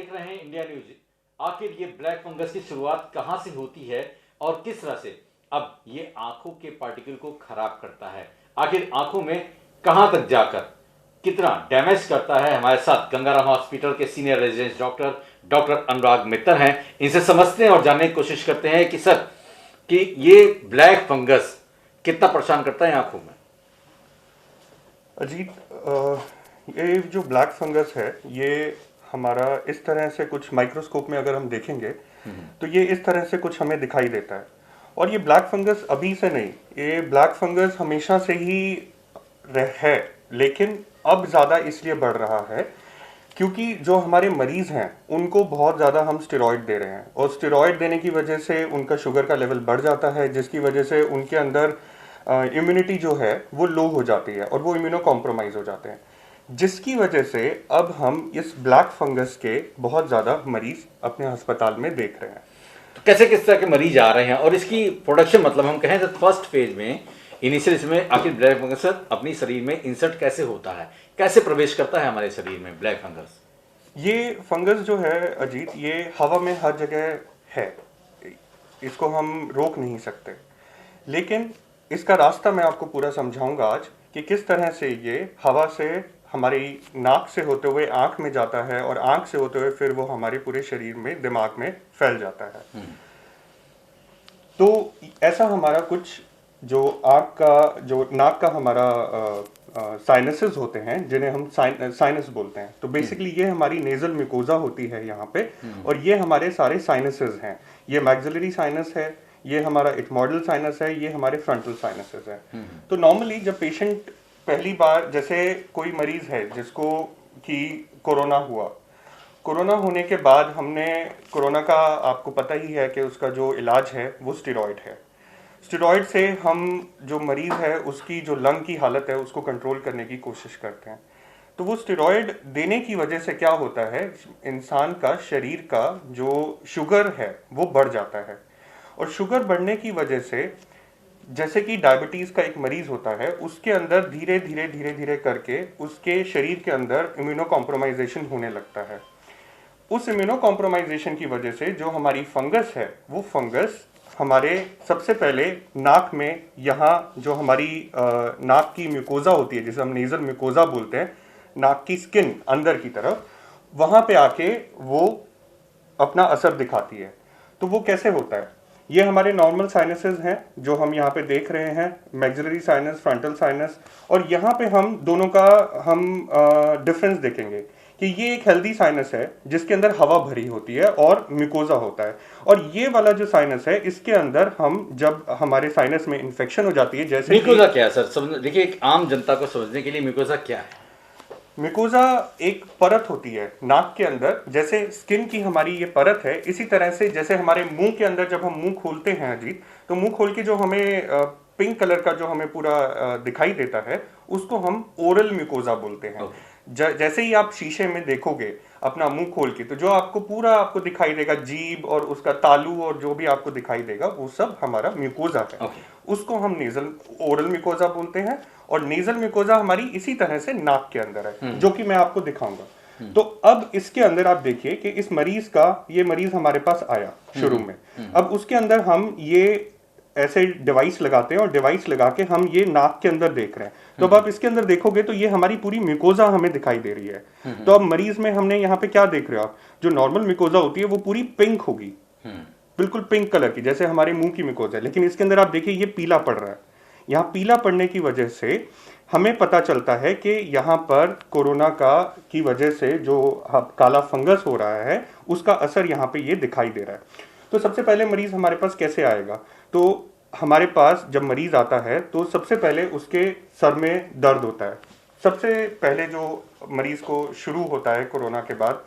देख रहे हैं इंडिया न्यूज। आखिर ये ब्लैक फंगस की शुरुआत कहां से होती है और किस तरह से अब ये आंखों के पार्टिकल को खराब करता है, आखिर आंखों में कहां तक जाकर कितना डैमेज करता है। हमारे साथ गंगाराम हॉस्पिटल के सीनियर रेजिडेंट डॉक्टर डॉक्टर अनुराग मित्तर हैं। इनसे समझते हैं और जानने की कोशिश करते हैं कि सर कि ये ब्लैक फंगस कितना परेशान करता है आंखों में। अजीत, ये जो ब्लैक फंगस है ये हमारा इस तरह से कुछ माइक्रोस्कोप में अगर हम देखेंगे तो ये इस तरह से कुछ हमें दिखाई देता है। और ये ब्लैक फंगस अभी से नहीं, ये ब्लैक फंगस हमेशा से ही है, लेकिन अब ज़्यादा इसलिए बढ़ रहा है क्योंकि जो हमारे मरीज़ हैं उनको बहुत ज़्यादा हम स्टेरॉइड दे रहे हैं और स्टेरॉइड देने की वजह से उनका शुगर का लेवल बढ़ जाता है, जिसकी वजह से उनके अंदर इम्यूनिटी जो है वो लो हो जाती है और वो इम्यूनो कॉम्प्रोमाइज़ हो जाते हैं, जिसकी वजह से अब हम इस ब्लैक फंगस के बहुत ज़्यादा मरीज़ अपने अस्पताल में देख रहे हैं। तो कैसे किस तरह के मरीज आ रहे हैं और इसकी प्रोडक्शन, मतलब हम कहें तो फर्स्ट फेज में इनिशियल इसमें आखिर ब्लैक फंगस अपनी शरीर में इंसर्ट कैसे होता है, कैसे प्रवेश करता है हमारे शरीर में ब्लैक फंगस। ये फंगस जो है अजीत, ये हवा में हर जगह है, इसको हम रोक नहीं सकते, लेकिन इसका रास्ता मैं आपको पूरा समझाऊंगा आज कि किस तरह से ये हवा से हमारी नाक से होते हुए आंख में जाता है और आंख से होते हुए फिर वो हमारे पूरे शरीर में दिमाग में फैल जाता है। तो ऐसा हमारा कुछ जो आंख का जो नाक का हमारा साइनसेस होते हैं जिन्हें हम साइनस बोलते हैं, तो बेसिकली ये हमारी नेजल म्यूकोजा होती है यहाँ पे, और ये हमारे सारे साइनसेस हैं। ये मैक्सिलरी साइनस है, ये हमारा इटमॉडल साइनस है, ये हमारे फ्रंटल साइनसेस है। तो नॉर्मली जब पेशेंट पहली बार, जैसे कोई मरीज है जिसको कि कोरोना हुआ, कोरोना होने के बाद हमने कोरोना का, आपको पता ही है कि उसका जो इलाज है वो स्टेरॉइड है। स्टेरॉइड से हम जो मरीज है उसकी जो लंग की हालत है उसको कंट्रोल करने की कोशिश करते हैं। तो वो स्टेरॉइड देने की वजह से क्या होता है, इंसान का शरीर का जो शुगर है वो बढ़ जाता है, और शुगर बढ़ने की वजह से जैसे कि डायबिटीज का एक मरीज होता है, उसके अंदर धीरे धीरे धीरे धीरे करके उसके शरीर के अंदर इम्यूनो कॉम्प्रोमाइजेशन होने लगता है। उस इम्यूनो कॉम्प्रोमाइजेशन की वजह से जो हमारी फंगस है वो फंगस हमारे सबसे पहले नाक में, यहाँ जो हमारी नाक की म्यूकोजा होती है जिसे हम नेजल म्यूकोजा बोलते हैं, नाक की स्किन अंदर की तरफ, वहां पे आके वो अपना असर दिखाती है। तो वो कैसे होता है, ये हमारे नॉर्मल साइनसेस हैं जो हम यहाँ पे देख रहे हैं, मैक्सिलरी साइनस, फ्रंटल साइनस, और यहाँ पे हम दोनों का हम डिफरेंस देखेंगे कि ये एक हेल्दी साइनस है जिसके अंदर हवा भरी होती है और म्यूकोजा होता है, और ये वाला जो साइनस है इसके अंदर हम जब हमारे साइनस में इन्फेक्शन हो जाती है, जैसे म्यूकोजा क्या है सर, देखिए एक आम जनता को समझने के लिए म्यूकोजा क्या है। म्यूकोजा एक परत होती है नाक के अंदर, जैसे स्किन की हमारी ये परत है, इसी तरह से जैसे हमारे मुंह के अंदर जब हम मुंह खोलते हैं अजीत, तो मुंह खोल के जो हमें पिंक कलर का जो हमें पूरा दिखाई देता है उसको हम ओरल म्यूकोजा बोलते हैं। जैसे ही आप शीशे में देखोगे अपना मुंह खोल के, तो जो आपको पूरा आपको दिखाई देगा, जीभ और उसका तालू और जो भी आपको दिखाई देगा वो सब हमारा म्यूकोजा है। उसको हम नेजल ओरल म्यूकोजा बोलते हैं, और नेजल म्यूकोजा हमारी इसी तरह से नाक के अंदर है, जो कि मैं आपको दिखाऊंगा। तो अब इसके अंदर आप देखिए कि इस मरीज का, ये मरीज हमारे पास आया शुरू में, अब उसके अंदर हम ये ऐसे डिवाइस लगाते हैं और डिवाइस लगा के हम ये नाक के अंदर देख रहे हैं। तो अब आप इसके अंदर देखोगे तो ये हमारी पूरी म्यूकोजा हमें दिखाई दे रही है। तो अब मरीज में हमने यहाँ पे क्या देख रहे हो आप, जो नॉर्मल म्यूकोजा होती है वो पूरी पिंक होगी, बिल्कुल पिंक कलर की, जैसे हमारे मुंह की म्यूकोजा है, लेकिन इसके अंदर आप देखिए ये पीला पड़ रहा है। यहाँ पीला पड़ने की वजह से हमें पता चलता है कि यहाँ पर कोरोना का की वजह से जो काला फंगस हो रहा है उसका असर यहाँ पे ये दिखाई दे रहा है। तो सबसे पहले मरीज हमारे पास कैसे आएगा, तो हमारे पास जब मरीज आता है तो सबसे पहले उसके सर में दर्द होता है। सबसे पहले जो मरीज को शुरू होता है कोरोना के बाद,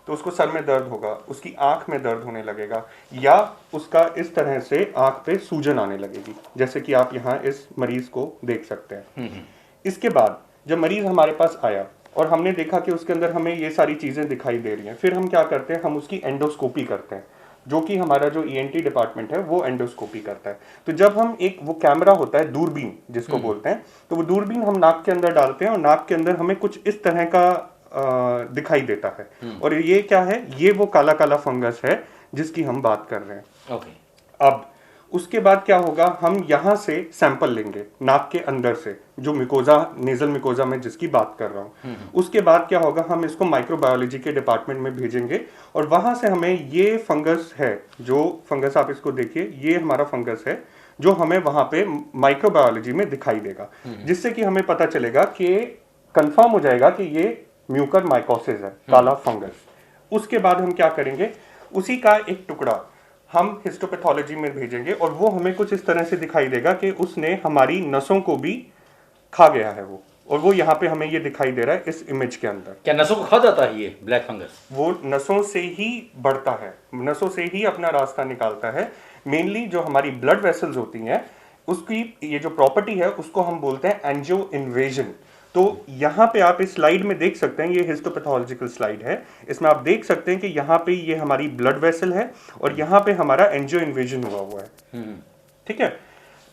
तो उसको सर में दर्द होगा, उसकी आंख में दर्द होने लगेगा, या उसका इस तरह से आंख पे सूजन आने लगेगी, जैसे कि आप यहाँ इस मरीज को देख सकते हैं। इसके बाद जब मरीज हमारे पास आया और हमने देखा कि उसके अंदर हमें ये सारी चीजें दिखाई दे रही हैं, फिर हम क्या करते हैं, हम उसकी एंडोस्कोपी करते हैं, जो कि हमारा जो ईएनटी डिपार्टमेंट है वो एंडोस्कोपी करता है। तो जब हम एक वो कैमरा होता है, दूरबीन जिसको बोलते हैं, तो वो दूरबीन हम नाक के अंदर डालते हैं और नाक के अंदर हमें कुछ इस तरह का दिखाई देता है। और ये क्या है, ये वो काला काला फंगस है जिसकी हम बात कर रहे हैं। ओके। अब उसके बाद क्या होगा, हम यहां से सैंपल लेंगे नाक के अंदर से, जो मिकोजा, नेजल मिकोजा में जिसकी बात कर रहा हूं। उसके बाद क्या होगा, हम इसको माइक्रोबायोलॉजी के डिपार्टमेंट में भेजेंगे और वहां से हमें ये फंगस है, जो फंगस आप इसको देखिए, ये हमारा फंगस है जो हमें वहां पे माइक्रोबायोलॉजी में दिखाई देगा, जिससे कि हमें पता चलेगा कि कंफर्म हो जाएगा कि ये म्यूकर माइकोसिस है, काला फंगस। उसके बाद हम क्या करेंगे, उसी का एक टुकड़ा हम हिस्टोपैथोलॉजी में भेजेंगे और वो हमें कुछ इस तरह से दिखाई देगा कि उसने हमारी नसों को भी खा गया है वो, और वो यहाँ पे हमें ये दिखाई दे रहा है इस इमेज के अंदर। क्या नसों को खा जाता है ये ब्लैक फंगस? वो नसों से ही बढ़ता है, नसों से ही अपना रास्ता निकालता है। मेनली जो हमारी ब्लड वेसल्स होती हैं, उसकी ये जो प्रॉपर्टी है उसको हम बोलते हैं एंजियो इन्वेजन। तो यहाँ पे आप इस स्लाइड में देख सकते हैं, ये हिस्टोपैथोलॉजिकल स्लाइड है, इसमें आप देख सकते हैं कि यहाँ पे ये हमारी ब्लड वेसल है और यहाँ पे हमारा एंजियो इन्वेजन हुआ है। ठीक है।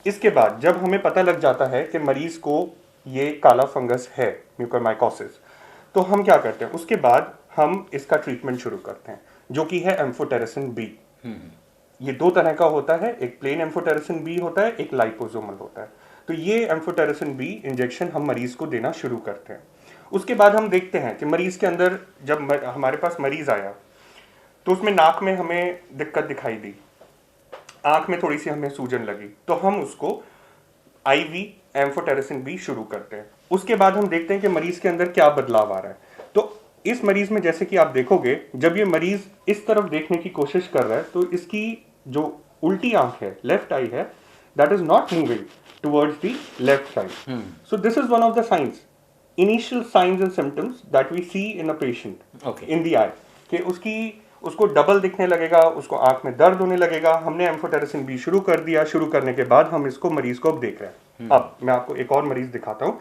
इसके बाद जब हमें पता लग जाता है कि मरीज को ये काला फंगस है, म्यूकोरमाइकोसिस, तो हम क्या करते हैं, उसके बाद हम इसका ट्रीटमेंट शुरू करते हैं, जो कि है एम्फोटेरेसिन बी। ये दो तरह का होता है, एक प्लेन एम्फोटेरेसिन बी होता है, एक लाइपोसोमल होता है। तो ये एम्फोटेरेसिन बी इंजेक्शन हम मरीज को देना शुरू करते हैं। उसके बाद हम देखते हैं कि मरीज के अंदर, जब हमारे पास मरीज आया तो उसमें नाक में हमें दिक्कत दिखाई दी, आंख में थोड़ी सी हमें सूजन लगी, तो हम उसको आईवी एम्फोटेरेसिन बी शुरू करते हैं। उसके बाद हम देखते हैं कि मरीज के अंदर क्या बदलाव आ रहा है। तो इस मरीज में जैसे कि आप देखोगे, जब ये मरीज इस तरफ देखने की कोशिश कर रहा है तो इसकी जो उल्टी आंख है, लेफ्ट आई है, that is not moving towards the left side. So this is one of the signs, initial signs and symptoms that we see in a patient, in the eye, कि उसको डबल दिखने लगेगा, उसको आंख में दर्द होने लगेगा। हमने एम्फोटेरेसिन बी शुरू कर दिया, शुरू करने के बाद हम इसको मरीज को अब देख रहे हैं। अब मैं आपको एक और मरीज दिखाता हूँ।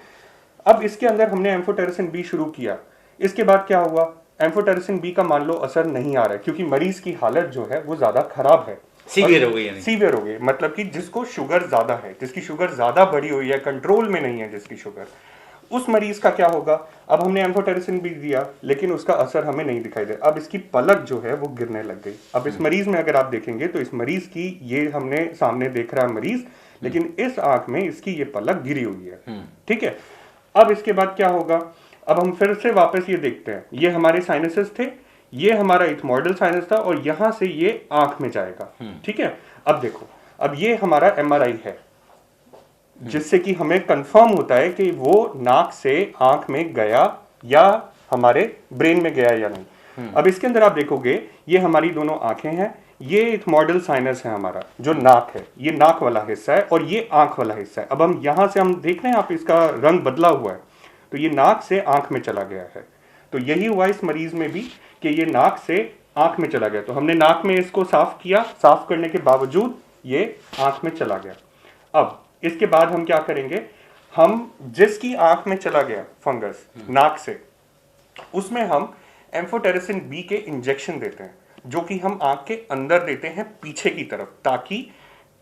अब इसके अंदर हमने एम्फोटेरेसिन बी शुरू किया, इसके बाद क्या हुआ, एम्फोटेरेसिन बी का मान लो असर नहीं आ रहा है, क्योंकि मरीज की हालत जो है वो ज्यादा खराब है, सीवियर हो गई, यानी सीवियर हो गई, मतलब कि जिसको शुगर ज्यादा है, जिसकी शुगर ज्यादा बढ़ी हुई है, कंट्रोल में नहीं है जिसकी शुगर, उस मरीज का क्या होगा। अब हमने एम्फोटेरेसिन भी दिया लेकिन उसका असर हमें नहीं दिखाई दे, अब इसकी पलक जो है वो गिरने लग गई। अब इस मरीज में अगर आप देखेंगे तो इस मरीज की, ये हमने सामने देख रहा है मरीज, लेकिन इस आंख में इसकी ये पलक गिरी हुई है। ठीक है। अब इसके बाद क्या होगा, अब हम फिर से वापस ये देखते हैं, ये हमारे साइनसेस थे, ये हमारा इथमोइडल साइनस था और यहां से ये आंख में जाएगा। ठीक है। अब देखो, अब ये हमारा एमआरआई है, जिससे कि हमें कंफर्म होता है कि वो नाक से आंख में गया या हमारे ब्रेन में गया या नहीं। अब इसके अंदर आप देखोगे, ये हमारी दोनों आंखें हैं, ये इथमोइडल साइनस है हमारा, जो नाक है, ये नाक वाला हिस्सा है और ये आंख वाला हिस्सा है। अब हम यहां से हम देख रहे हैं, आप इसका रंग बदला हुआ है, तो ये नाक से आंख में चला गया है। तो यही हुआ इस मरीज में भी कि ये नाक से आंख में चला गया। तो हमने नाक में इसको साफ किया, साफ करने के बावजूद ये आंख में चला गया। अब इसके बाद हम क्या करेंगे, हम जिसकी आंख में चला गया फंगस नाक से, उसमें हम एम्फोटेरेसिन बी के इंजेक्शन देते हैं, जो कि हम आंख के अंदर देते हैं पीछे की तरफ, ताकि,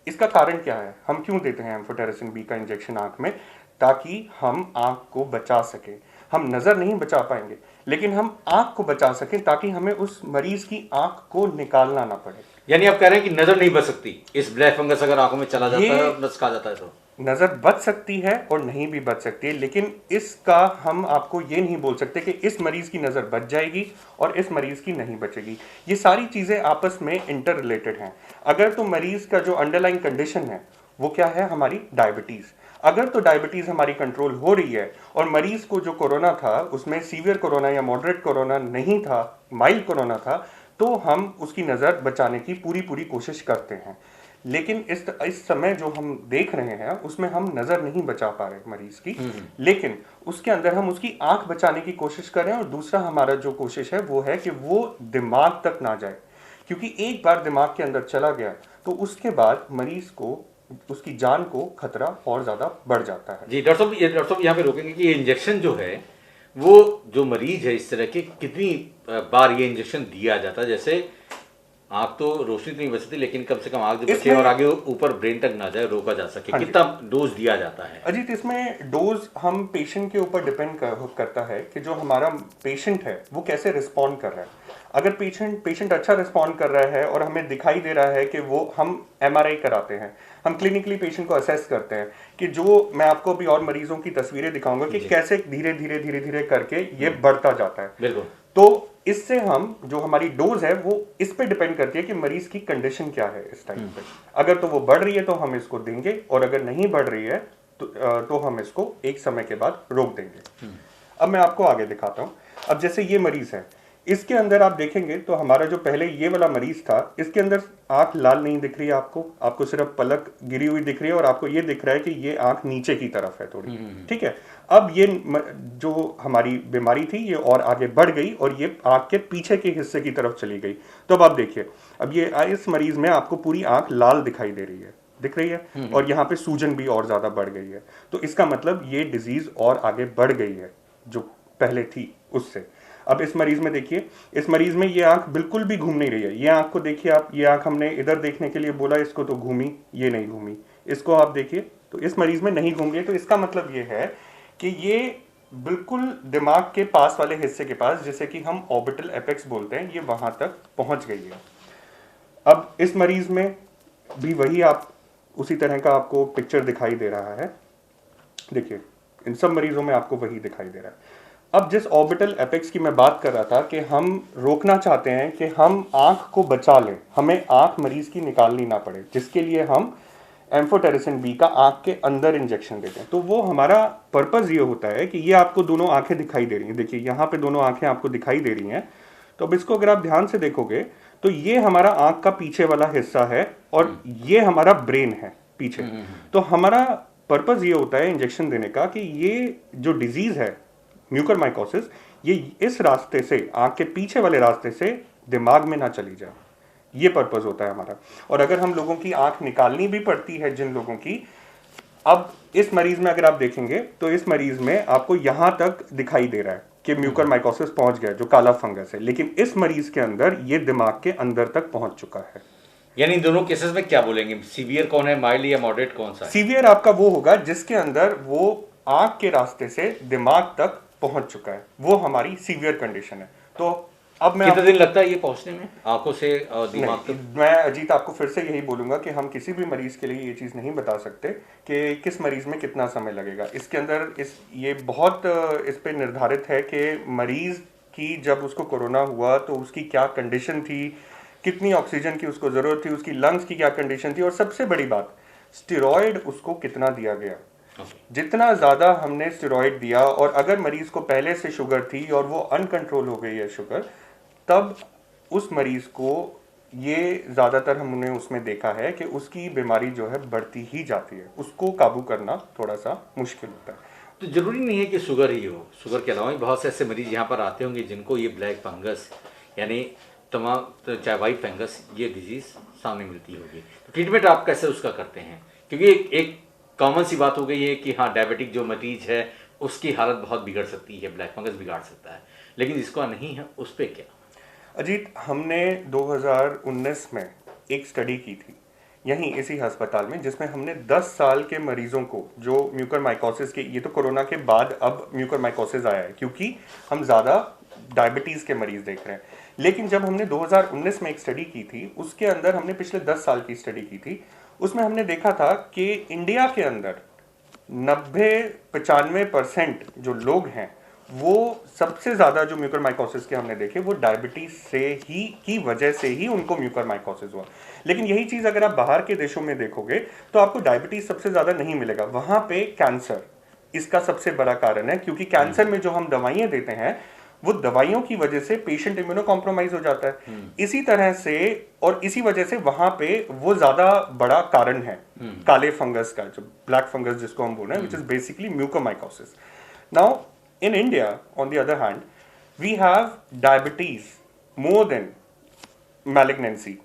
इसका कारण क्या है, हम क्यों देते हैं एम्फोटेरेसिन बी का इंजेक्शन आंख में, ताकि हम आंख को बचा सके। हम नजर नहीं बचा पाएंगे लेकिन हम आंख को बचा सकें, ताकि हमें उस मरीज की आंख को निकालना ना पड़े। यानी आप कह रहे हैं कि नजर नहीं बच सकती इस ब्लैक फंगस अगर आंखों में चला जाता है और नस खा जाता है तो? नजर बच सकती है और नहीं भी बच सकती है, लेकिन इसका हम आपको ये नहीं बोल सकते कि इस मरीज की नजर बच जाएगी और इस मरीज की नहीं बचेगी। ये सारी चीजें आपस में इंटर रिलेटेड हैं। अगर तो मरीज का जो अंडरलाइंग कंडीशन है वो क्या है, हमारी डायबिटीज, अगर तो डायबिटीज हमारी कंट्रोल हो रही है और मरीज को जो कोरोना था उसमें सीवियर कोरोना या मॉडरेट कोरोना नहीं था, माइल्ड कोरोना था, तो हम उसकी नज़र बचाने की पूरी कोशिश करते हैं। लेकिन इस समय जो हम देख रहे हैं उसमें हम नज़र नहीं बचा पा रहे मरीज की, लेकिन उसके अंदर हम उसकी आंख बचाने की कोशिश कर रहे हैं। और दूसरा हमारा जो कोशिश है वो है कि वो दिमाग तक ना जाए, क्योंकि एक बार दिमाग के अंदर चला गया तो उसके बाद मरीज को, उसकी जान को खतरा और ज्यादा बढ़ जाता है। जी डॉक्टर साहब यहाँ पे रोकेंगे कि ये इंजेक्शन जो है वो जो मरीज है इस तरह के, कितनी बार ये इंजेक्शन दिया जाता है? जैसे आँख तो रोशनी तो नहीं बचती, लेकिन कम से कम आँख जो बचे इसमें- और आगे ऊपर ब्रेन तक ना जाए, रोका जा सके। हाँ जी। कितना डोज दिया जाता है? अजीत, इसमें डोज हम पेशेंट के ऊपर डिपेंड करता है कि जो हमारा पेशेंट है वो कैसे रिस्पॉन्ड कर रहा है। अगर पेशेंट अच्छा रिस्पॉन्ड कर रहा है और हमें दिखाई दे रहा है कि वो, हम एमआरआई कराते हैं, हम क्लिनिकली पेशेंट को असेस करते हैं कि जो मैं आपको अभी और मरीजों की तस्वीरें दिखाऊंगा कि जी। कैसे धीरे धीरे धीरे धीरे करके ये बढ़ता जाता है। बिल्कुल। तो इससे हम, जो हमारी डोज है वो इस पे डिपेंड करती है कि मरीज की कंडीशन क्या है इस टाइम पे। अगर तो वो बढ़ रही है तो हम इसको देंगे, और अगर नहीं बढ़ रही है तो हम इसको एक समय के बाद रोक देंगे। अब मैं आपको आगे दिखाता हूं। अब जैसे ये मरीज है, इसके अंदर आप देखेंगे तो हमारा जो पहले ये वाला मरीज था, इसके अंदर आंख लाल नहीं दिख रही है आपको सिर्फ पलक गिरी हुई दिख रही है, और आपको ये दिख रहा है कि ये आंख नीचे की तरफ है थोड़ी। ठीक है। अब ये जो हमारी बीमारी थी ये और आगे बढ़ गई और ये आंख के पीछे के हिस्से की तरफ चली गई। तो अब आप देखिए, अब ये इस मरीज में आपको पूरी आंख लाल दिखाई दे रही है, दिख रही है, और यहाँ पे सूजन भी और ज्यादा बढ़ गई है। तो इसका मतलब ये डिजीज और आगे बढ़ गई है जो पहले थी उससे। अब इस मरीज में देखिए, इस मरीज में ये आंख बिल्कुल भी घूम नहीं रही है। ये आंख को देखिए आप, ये आंख हमने इधर देखने के लिए बोला, इसको तो घूमी, ये नहीं घूमी। इसको आप देखिए तो इस मरीज में नहीं घूम रही है। तो इसका मतलब ये है कि ये बिल्कुल दिमाग के पास वाले हिस्से के पास, जिसे कि हम ऑर्बिटल एपेक्स बोलते हैं, ये वहां तक पहुंच गई है। अब इस मरीज में भी वही आप उसी तरह का आपको पिक्चर दिखाई दे रहा है। देखिए, इन सब मरीजों में आपको वही दिखाई दे रहा है। अब जिस ऑर्बिटल एपेक्स की मैं बात कर रहा था कि हम रोकना चाहते हैं कि हम आंख को बचा लें, हमें आंख मरीज की निकालनी ना पड़े, जिसके लिए हम एम्फोटेरिसिन बी का आंख के अंदर इंजेक्शन देते हैं। तो वो हमारा पर्पस ये होता है कि ये आपको दोनों आंखें दिखाई दे रही हैं, देखिए यहाँ पे दोनों आंखें आपको दिखाई दे रही हैं। तो अब इसको अगर आप ध्यान से देखोगे तो ये हमारा आंख का पीछे वाला हिस्सा है और ये हमारा ब्रेन है पीछे। तो हमारा पर्पस ये होता है इंजेक्शन देने का कि ये जो डिजीज है म्यूकरमाइकोसिस, ये इस रास्ते से, आंख के पीछे वाले रास्ते से दिमाग में ना चली जाए। ये पर्पस होता है हमारा। और अगर हम लोगों की आंख निकालनी भी पड़ती है, जिन लोगों की, अब इस मरीज में अगर आप देखेंगे तो इस मरीज में आपको यहां तक दिखाई दे रहा है कि म्यूकरमाइकोसिस पहुंच गया, जो काला फंगस है, लेकिन इस मरीज के अंदर ये दिमाग के अंदर तक पहुंच चुका है। यानी इन दोनों केसेस में क्या बोलेंगे, सीवियर कौन है, माइल्ड या मॉडरेट कौन सा है? सीवियर आपका वो होगा जिसके अंदर वो आंख के रास्ते से दिमाग तक पहुंच चुका है, वो हमारी सीवियर कंडीशन है। तो अब मैं कितना दिन लगता है ये पहुंचने में, आंखों से और दिमाग नहीं, तक? मैं अजीत आपको फिर से यही बोलूंगा कि हम किसी भी मरीज के लिए ये चीज़ नहीं बता सकते कि किस मरीज में कितना समय लगेगा। इसके अंदर ये बहुत इस पे निर्धारित है कि मरीज की जब उसको कोरोना हुआ तो उसकी क्या कंडीशन थी, कितनी ऑक्सीजन की उसको ज़रूरत थी, उसकी लंग्स की क्या कंडीशन थी, और सबसे बड़ी बात, स्टेरॉयड उसको कितना दिया गया। जितना ज़्यादा हमने स्टेरॉयड दिया, और अगर मरीज को पहले से शुगर थी और वो अनकंट्रोल हो गई है शुगर, तब उस मरीज को ये ज़्यादातर हमने उसमें देखा है कि उसकी बीमारी जो है बढ़ती ही जाती है, उसको काबू करना थोड़ा सा मुश्किल होता है। तो जरूरी नहीं है कि शुगर ही हो, शुगर के अलावा भी बहुत से ऐसे मरीज यहाँ पर आते होंगे जिनको ये ब्लैक फंगस यानी तमाम, तो चाहे वाइट फंगस, ये डिजीज सामने मिलती होगी। तो ट्रीटमेंट आप कैसे उसका करते हैं? क्योंकि एक कॉमन सी बात हो गई है कि हाँ, डायबिटिक जो मरीज है उसकी हालत बहुत बिगड़ सकती है, ब्लैक फंगस बिगाड़ सकता है, लेकिन जिसका नहीं है उस पर क्या? अजीत, हमने 2019 में एक स्टडी की थी यहीं इसी अस्पताल में, जिसमें हमने 10 साल के मरीजों को जो म्यूकरमाइकोसिस के, ये तो कोरोना के बाद अब म्यूकरमाइकोसिस आया है क्योंकि हम ज़्यादा डायबिटीज़ के मरीज देख रहे हैं, लेकिन जब हमने 2019 में एक स्टडी की थी, उसके अंदर हमने पिछले 10 साल की स्टडी की थी, उसमें हमने देखा था कि इंडिया के अंदर 90-95% जो लोग हैं वो सबसे ज़्यादा जो म्यूकरमाइकोसिस के हमने देखे वो डायबिटीज़ से ही की वजह से ही उनको म्यूकरमाइकोसिस हुआ। लेकिन यही चीज़ अगर आप बाहर के देशों में देखोगे तो आपको डायबिटीज़ सबसे ज़्यादा नहीं मिलेगा, वहाँ पे कैंसर इसका सबसे बड़ा कारण है, क्योंकि कैंसर में जो हम दवाइयाँ देते हैं वो दवाइयों की वजह से पेशेंट इम्यूनो कॉम्प्रोमाइज हो जाता है। इसी तरह से और इसी वजह से वहां पे वो ज्यादा बड़ा कारण है काले फंगस का, जो ब्लैक फंगस जिसको हम बोल रहे हैं, which is basically mucormycosis. Now in India on the other hand we have diabetes more than malignancy,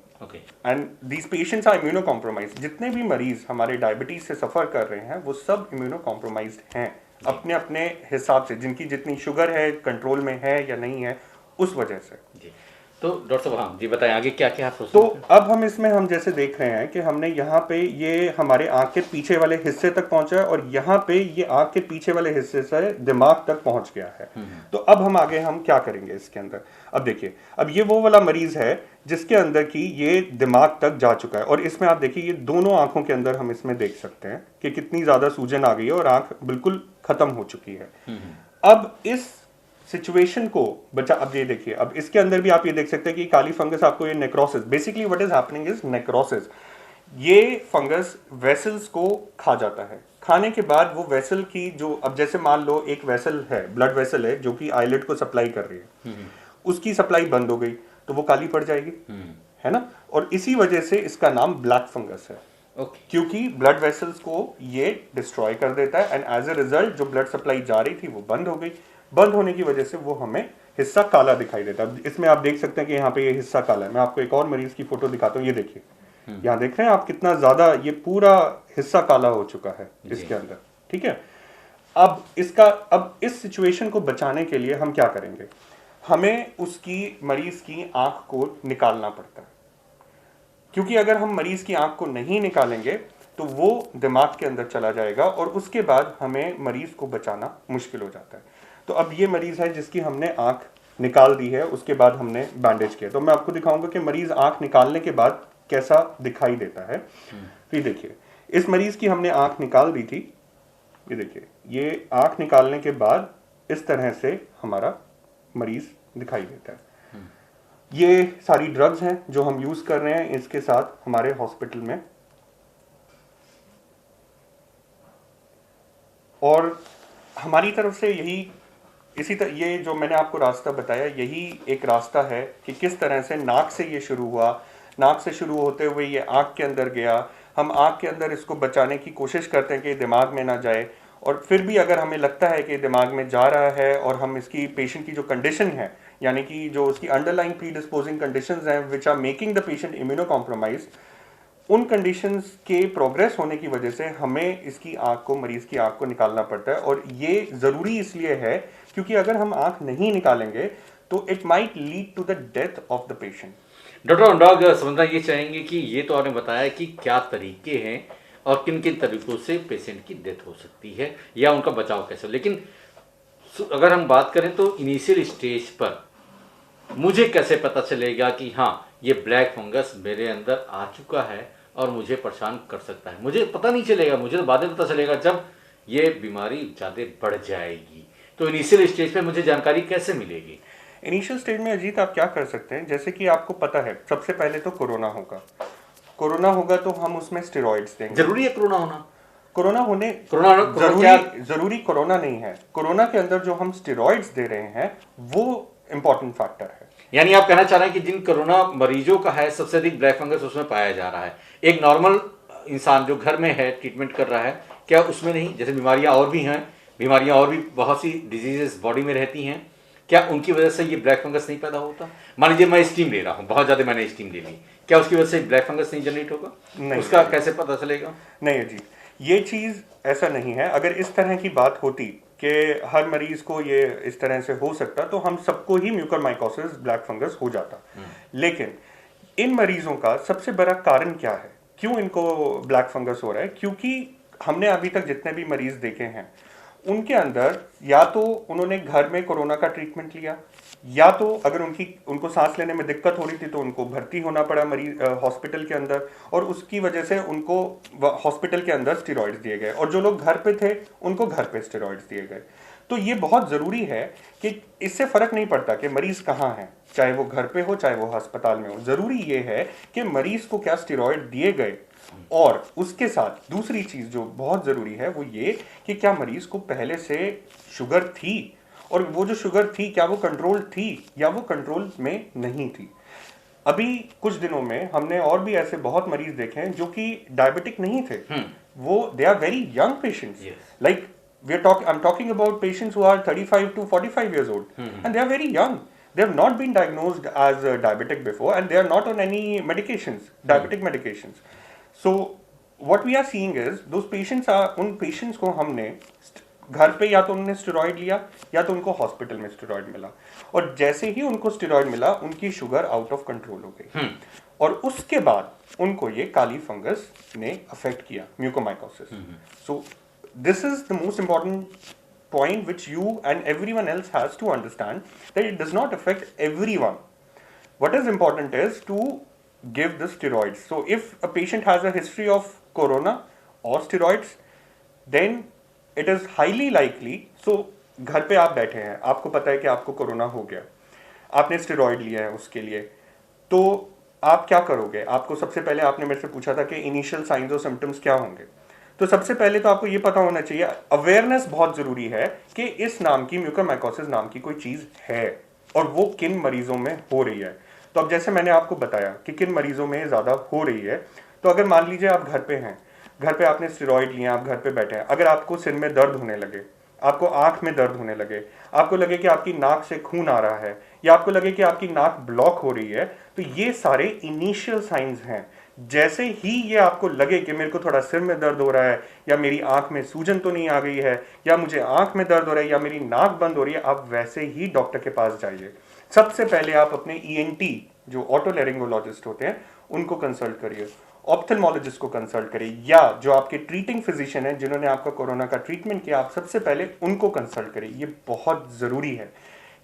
and these patients are immuno compromise. जितने भी मरीज हमारे डायबिटीज से सफर कर रहे हैं वो सब इम्यूनो कॉम्प्रोमाइज्ड हैं अपने अपने हिसाब से, जिनकी जितनी शुगर है कंट्रोल में है या नहीं है उस वजह से। जी, तो डॉक्टर साहब हाँ जी बताएं आगे क्या क्या आप तो अब हम इसमें हम जैसे देख रहे हैं कि हमने यहाँ पे ये हमारे आंख के पीछे वाले हिस्से तक पहुंचा है और यहाँ पे ये आंख के पीछे वाले हिस्से से दिमाग तक पहुंच गया है। तो अब हम आगे हम क्या करेंगे इसके अंदर? अब देखिए, अब ये वो वाला मरीज है जिसके अंदर की ये दिमाग तक जा चुका है और इसमें आप देखिए ये दोनों आंखों के अंदर हम इसमें देख सकते हैं कि कितनी ज्यादा सूजन आ गई है और आंख बिल्कुल खत्म हो चुकी है। अब इस सिचुएशन को बचा, अब ये देखिए, अब इसके अंदर भी आप ये देख सकते हैं कि काली फंगस आपको ये necrosis, basically what is happening is necrosis. ये फंगस वेसल्स को खा जाता है। खाने के बाद वो वेसल की जो, अब जैसे मान लो एक वेसल है, ब्लड वेसल है जो कि आईलिड को सप्लाई कर रही है, उसकी सप्लाई बंद हो गई तो वो काली पड़ जाएगी, है ना। और इसी वजह से इसका नाम ब्लैक फंगस है। क्योंकि ब्लड वेसल्स को ये डिस्ट्रॉय कर देता है एंड एज ए रिजल्ट जो ब्लड सप्लाई जा रही थी वो बंद हो गई। बंद होने की वजह से वो हमें हिस्सा काला दिखाई देता है। इसमें आप देख सकते हैं कि यहाँ पे ये हिस्सा काला है। मैं आपको एक और मरीज की फोटो दिखाता हूँ, ये देखिए, यहाँ देख रहे हैं आप कितना ज्यादा ये पूरा हिस्सा काला हो चुका है इसके अंदर, ठीक है। अब इस सिचुएशन को बचाने के लिए हम क्या करेंगे? हमें उसकी मरीज की आंख को निकालना पड़ता है, क्योंकि अगर हम मरीज की आंख को नहीं निकालेंगे तो वो दिमाग के अंदर चला जाएगा और उसके बाद हमें मरीज को बचाना मुश्किल हो जाता है। तो अब ये मरीज है जिसकी हमने आंख निकाल दी है, उसके बाद हमने बैंडेज किया। तो मैं आपको दिखाऊंगा कि मरीज आंख निकालने के बाद कैसा दिखाई देता है। तो ये देखिए, इस मरीज की हमने आंख निकाल दी थी, ये देखिए, ये आंख निकालने के बाद इस तरह से हमारा मरीज दिखाई देता है। ये सारी ड्रग्स हैं जो हम यूज कर रहे हैं इसके साथ हमारे हॉस्पिटल में, और हमारी तरफ से यही इसी तरह ये जो मैंने आपको रास्ता बताया यही एक रास्ता है कि किस तरह से नाक से ये शुरू हुआ, नाक से शुरू होते हुए ये आंख के अंदर गया। हम आंख के अंदर इसको बचाने की कोशिश करते हैं कि दिमाग में ना जाए, और फिर भी अगर हमें लगता है कि दिमाग में जा रहा है और हम इसकी पेशेंट की जो कंडीशन है, यानी कि जो उसकी अंडरलाइंग प्रीडिस्पोजिंग कंडीशंस हैं which are making the patient immuno compromise, उन कंडीशंस के प्रोग्रेस होने की वजह से हमें इसकी आंख को, मरीज की आंख को निकालना पड़ता है। और ये जरूरी इसलिए है क्योंकि अगर हम आंख नहीं निकालेंगे तो it might lead to the death of the patient. Doctor Anurag समझना ये चाहेंगे कि ये तो आपने बताया कि क्या तरीके हैं और किन किन तरीकों से पेशेंट की डेथ हो सकती है या उनका बचाव कैसे, लेकिन अगर हम बात करें तो इनिशियल स्टेज पर मुझे कैसे पता चलेगा कि हाँ ये ब्लैक फंगस मेरे अंदर आ चुका है और मुझे परेशान कर सकता है? मुझे पता नहीं चलेगा, मुझे तो बाद में पता चलेगा जब ये बीमारी ज़्यादा बढ़ जाएगी। तो इनिशियल स्टेज पे मुझे जानकारी कैसे मिलेगी? इनिशियल स्टेज में अजीत आप क्या कर सकते हैं, जैसे कि आपको पता है सबसे पहले तो कोरोना होगा तो हम उसमें स्टेरॉइड्स देंगे। जरूरी है कोरोना होना? कोरोना होने जरूरी कोरोना नहीं है। कोरोना के अंदर जो हम स्टेरॉइड्स दे रहे हैं वो इंपॉर्टेंट फैक्टर है। यानी आप कहना चाह रहे हैं कि जिन कोरोना मरीजों का है सबसे अधिक ब्लैक फंगस उसमें पाया जा रहा है, एक नॉर्मल इंसान जो घर में है ट्रीटमेंट कर रहा है, क्या उसमें नहीं? जैसे बीमारियां और भी हैं, बीमारियां और भी बहुत सी डिजीजेस बॉडी में रहती हैं, क्या उनकी वजह से ये ब्लैक फंगस नहीं पैदा होता? मान लीजिए मैं स्टीम ले रहा हूँ, बहुत ज़्यादा मैंने स्टीम ले ली, क्या उसकी वजह से ब्लैक फंगस नहीं जनरेट होगा? नहीं, उसका कैसे पता चलेगा? नहीं जी, ये चीज़ ऐसा नहीं है। अगर इस तरह की बात होती कि हर मरीज को ये इस तरह से हो सकता तो हम सबको ही म्यूकरमाइकोसिस ब्लैक फंगस हो जाता। लेकिन इन मरीजों का सबसे बड़ा कारण क्या है, क्यों इनको ब्लैक फंगस हो रहा है? क्योंकि हमने अभी तक जितने भी मरीज देखे हैं उनके अंदर या तो उन्होंने घर में कोरोना का ट्रीटमेंट लिया, या तो अगर उनको सांस लेने में दिक्कत हो रही थी तो उनको भर्ती होना पड़ा मरीज हॉस्पिटल के अंदर, और उसकी वजह से उनको हॉस्पिटल के अंदर स्टेरॉइड्स दिए गए, और जो लोग घर पे थे उनको घर पे स्टेरॉइड्स दिए गए। तो ये बहुत ज़रूरी है कि इससे फ़र्क नहीं पड़ता कि मरीज़ कहाँ है, चाहे वो घर पे हो चाहे वो अस्पताल में हो। ज़रूरी ये है कि मरीज़ को क्या स्टेरॉइड दिए गए, और उसके साथ दूसरी चीज़ जो बहुत ज़रूरी है वो ये कि क्या मरीज़ को पहले से शुगर थी, और वो जो शुगर थी क्या वो कंट्रोल थी या वो कंट्रोल में नहीं थी। अभी कुछ दिनों में हमने और भी ऐसे बहुत मरीज देखे हैं जो कि डायबिटिक नहीं थे, वो they are very young patients, like I'm talking about patients who are 35 to 45 years old, and they are very young. They have not been diagnosed as diabetic before, and they are not on any medications, diabetic medications. So what we are seeing is those patients are, उन patients को हमने घर पे या तो उन्होंने steroid लिया या तो उनको हॉस्पिटल में स्टेरॉइड मिला, और जैसे ही उनको स्टेरॉइड मिला उनकी शुगर आउट ऑफ कंट्रोल हो गई, और उसके बाद उनको ये काली फंगस ने अफेक्ट किया, mucormycosis. So this is the most important point which you and everyone else has to understand, that it does not affect everyone. What is important is to give the steroids. So if a patient has a history of corona or steroids, then it is highly likely, so घर पे आप बैठे हैं, आपको पता है कि आपको कोरोना हो गया, आपने स्टेरॉइड लिया है उसके लिए, तो आप क्या करोगे? आपको सबसे पहले, आपने मेरे से पूछा था कि इनिशियल साइंस और सिम्टम्स क्या होंगे, तो सबसे पहले तो आपको ये पता होना चाहिए, अवेयरनेस बहुत जरूरी है कि इस नाम की, म्यूकोमाइकोसिस नाम की कोई चीज है और वो किन मरीजों में हो रही है। तो अब जैसे मैंने आपको बताया कि किन मरीजों में ज्यादा हो रही है, तो अगर मान लीजिए आप घर पे हैं, घर पे आपने स्टेरॉइड लिए, आप घर पे बैठे हैं, अगर आपको सिर में दर्द होने लगे, आपको आंख में दर्द होने लगे, आपको लगे कि आपकी नाक से खून आ रहा है, या आपको लगे कि आपकी नाक ब्लॉक हो रही है, तो ये सारे इनिशियल साइंस हैं। जैसे ही ये आपको लगे कि मेरे को थोड़ा सिर में दर्द हो रहा है, या मेरी आंख में सूजन तो नहीं आ गई है, या मुझे आंख में दर्द हो रहा है, या मेरी नाक बंद हो रही है, आप वैसे ही डॉक्टर के पास जाइए। सबसे पहले आप अपने ENT जो ऑटोलैरिंगोलॉजिस्ट होते हैं उनको कंसल्ट करिए, ऑप्थेल्मोलॉजिस्ट को कंसल्ट करिए, या जो आपके ट्रीटिंग फिजिशियन है जिन्होंने आपका कोरोना का ट्रीटमेंट किया, आप सबसे पहले उनको कंसल्ट करिए। ये बहुत ज़रूरी है,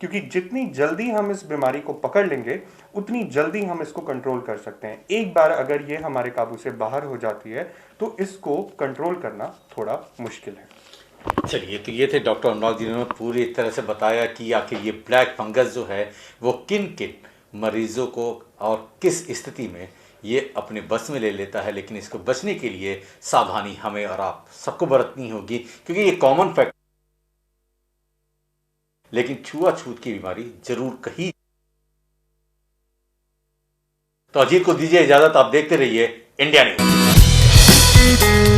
क्योंकि जितनी जल्दी हम इस बीमारी को पकड़ लेंगे उतनी जल्दी हम इसको कंट्रोल कर सकते हैं। एक बार अगर ये हमारे काबू से बाहर हो जाती है तो इसको कंट्रोल करना थोड़ा मुश्किल है। चलिए, तो ये थे डॉक्टर अनुराग जी ने पूरी तरह से बताया कि आखिर ये ब्लैक फंगस जो है वो किन किन मरीजों को और किस स्थिति में ये अपने बस में ले लेता है, लेकिन इसको बचने के लिए सावधानी हमें और आप सबको बरतनी होगी, क्योंकि ये कॉमन फैक्ट, लेकिन छुआछूत की बीमारी जरूर कहीं। तो अजीत को दीजिए इजाजत, आप देखते रहिए इंडिया न्यूज।